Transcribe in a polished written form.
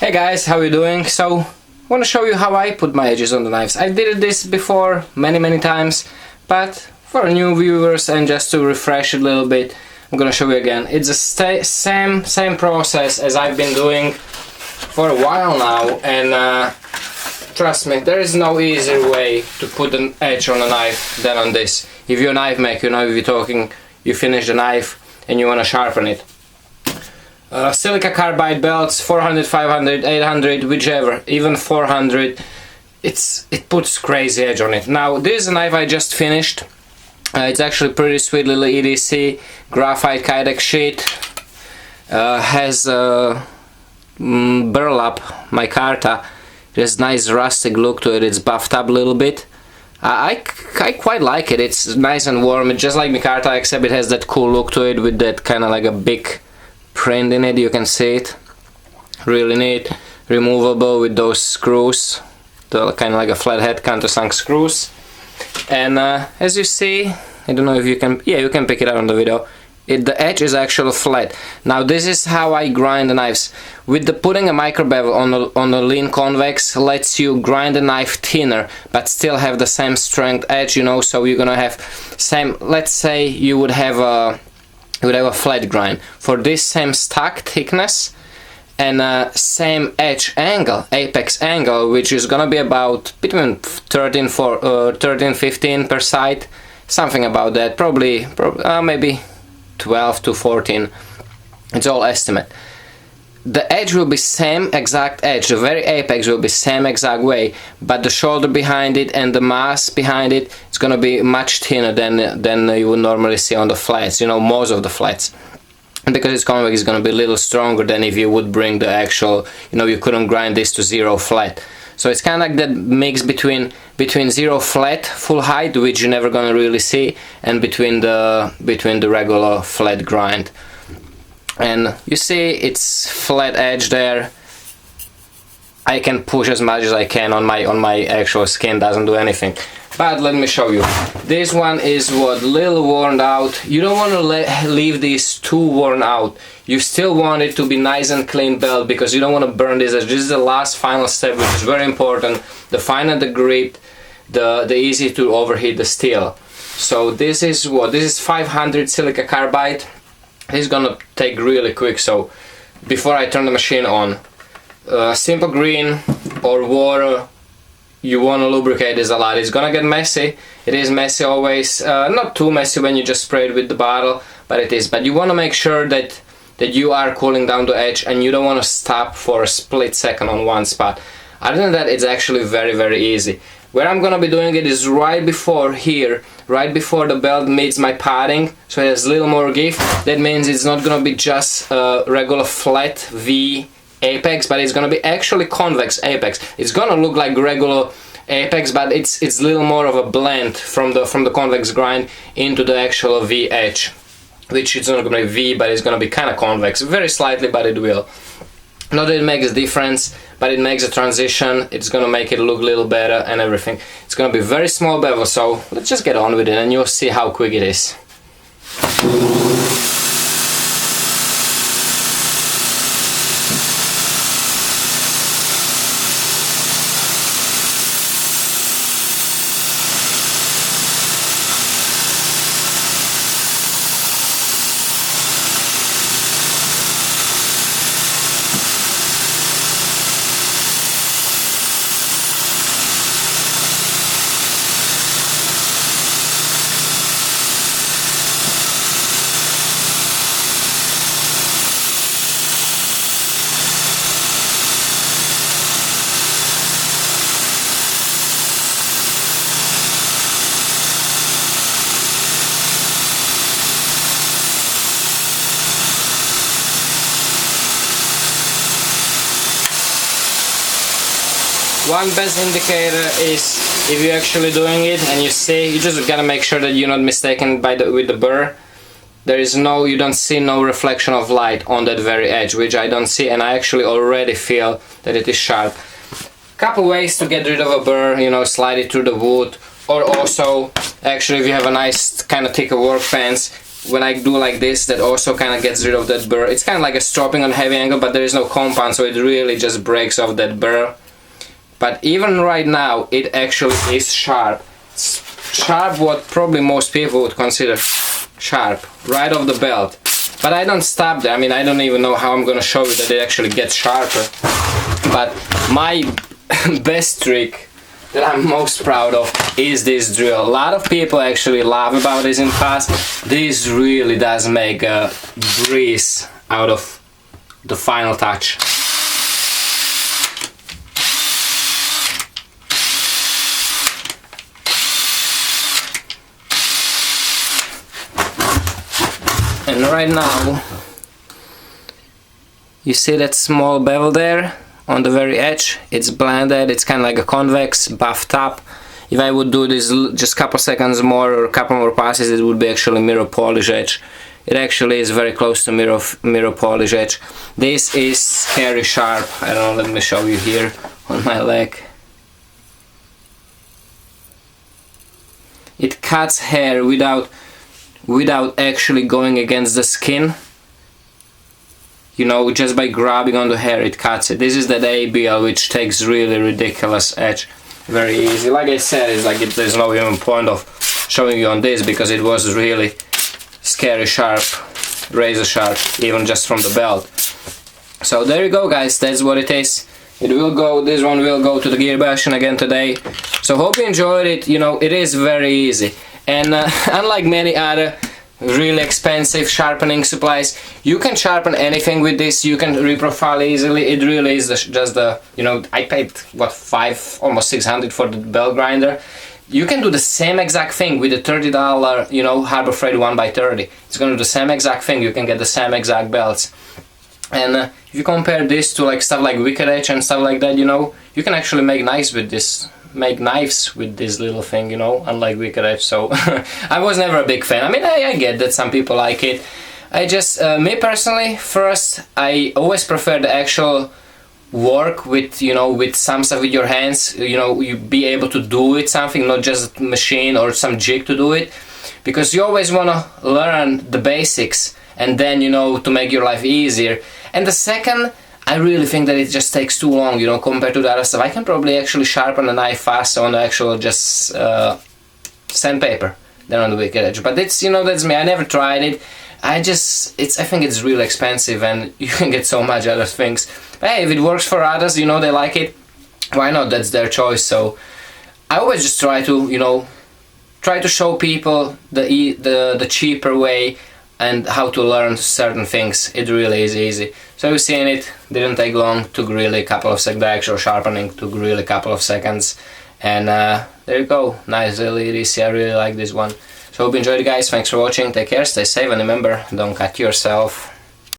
Hey guys, how you doing? So, I want to show you how I put my edges on the knives. I did this before many times, but for new viewers and just to refresh it a little bit, I'm gonna show you again. It's the same process as I've been doing for a while now, and trust me, there is no easier way to put an edge on a knife than on this. If you're a knife maker, you know, if you're talking, you finish the knife and you want to sharpen it. Silica carbide belts, 400, 500, 800, whichever, even 400, it puts crazy edge on it. Now this is a knife I just finished. It's actually pretty sweet little EDC graphite kydex sheet. Has burlap micarta. There's nice rustic look to it. It's buffed up a little bit. I quite like it. It's nice and warm. It's just like micarta, except it has that cool look to it with that kind of like a big print in it. You can see it. Really neat. Removable with those screws. The kind of like a flathead countersunk screws. And as you see, I don't know if you can, yeah, you can pick it up on the video. The edge is actually flat. Now this is how I grind the knives. With the putting a micro bevel on the lean convex lets you grind the knife thinner but still have the same strength edge, you know, so you're gonna have same, let's say you would have a flat grind. For this same stack thickness and same edge angle, apex angle, which is gonna be about between 13-15 per side, something about that, probably maybe 12 to 14, it's all estimate. The edge will be same exact edge, the very apex will be same exact way, but the shoulder behind it and the mass behind it is gonna be much thinner than you would normally see on the flats, you know, most of the flats. And because it's convex, it's gonna be a little stronger than if you would bring the actual, you know, you couldn't grind this to zero flat. So it's kind of like that mix between zero flat full height, which you're never gonna really see, and between the regular flat grind. And you see it's flat edge there. I can push as much as I can on my actual skin, doesn't do anything. But let me show you. This one is what, little worn out. You don't want to leave these too worn out. You still want it to be nice and clean belt because you don't want to burn this. This is the last final step, which is very important. The finer the grip, the easier to overheat the steel. So this is what, this is 500 silica carbide. This is gonna take really quick. So before I turn the machine on, simple green or water. You want to lubricate this a lot. It's gonna get messy. It is messy always. Not too messy when you just spray it with the bottle, but it is. But you want to make sure that you are cooling down the edge and you don't want to stop for a split second on one spot. Other than that, it's actually very easy. Where I'm gonna be doing it is right before here, right before the belt meets my padding, so it has a little more give. That means it's not gonna be just a regular flat V apex, but it's gonna be actually convex apex. It's gonna look like regular apex, but it's a little more of a blend from the convex grind into the actual V edge, which is not gonna be V, but it's gonna be kind of convex, very slightly, but it will. Not that it makes a difference, but it makes a transition. It's gonna make it look a little better and everything. It's gonna be very small bevel, so let's just get on with it and you'll see how quick it is. One best indicator is if you're actually doing it and you see, you just gotta make sure that you're not mistaken with the burr. There is no, you don't see no reflection of light on that very edge, which I don't see, and I actually already feel that it is sharp. Couple ways to get rid of a burr, you know, slide it through the wood, or also, actually if you have a nice kind of thicker workbench, when I do like this, that also kind of gets rid of that burr. It's kind of like a stropping on heavy angle, but there is no compound, so it really just breaks off that burr. But even right now, it actually is sharp. It's sharp, what probably most people would consider sharp, right off the belt. But I don't stop there. I mean, I don't even know how I'm gonna show you that it actually gets sharper. But my best trick that I'm most proud of is this drill. A lot of people actually laugh about this in past. This really does make a breeze out of the final touch. And right now, you see that small bevel there on the very edge? It's blended, it's kind of like a convex, buff top. If I would do this just a couple seconds more or a couple more passes, it would be actually mirror polish edge. It actually is very close to mirror polish edge. This is scary sharp. I don't know, let me show you here on my leg. It cuts hair without actually going against the skin. You know, just by grabbing on the hair it cuts it. This is that ABL which takes really ridiculous edge very easy. Like I said, it's like there's no even point of showing you on this because it was really scary sharp, razor sharp, even just from the belt. So there you go guys, that's what it is. It will go, this one will go to the gear bashing again today. So hope you enjoyed it. You know, it is very easy. And unlike many other really expensive sharpening supplies, you can sharpen anything with this. You can reprofile easily. It really is just the, you know, I paid what, almost 600 for the belt grinder. You can do the same exact thing with the $30, you know, Harbor Freight 1x30. It's gonna do the same exact thing. You can get the same exact belts. And if you compare this to like stuff like Wicked Edge and stuff like that, you know, you can actually make knives with this. Make knives with this little thing, you know, unlike Wicked Edge. So I was never a big fan. I mean, I get that some people like it. I just, me personally, first, I always prefer the actual work with, you know, with some stuff with your hands. You know, you be able to do it something, not just a machine or some jig to do it, because you always want to learn the basics and then, you know, to make your life easier. And the second, I really think that it just takes too long, you know, compared to the other stuff. I can probably actually sharpen a knife faster on the actual just sandpaper than on the Wicked Edge. But it's, you know, that's me. I never tried it. I think it's really expensive and you can get so much other things. But hey, if it works for others, you know, they like it, why not? That's their choice. So I always just try to, you know, try to show people the cheaper way and how to learn certain things. It really is easy. So you've seen it, didn't take long, took really a couple of seconds. The actual sharpening took really a couple of seconds. And there you go, nice little EDC, I really like this one. So hope you enjoyed it guys, thanks for watching, take care, stay safe, and remember, don't cut yourself.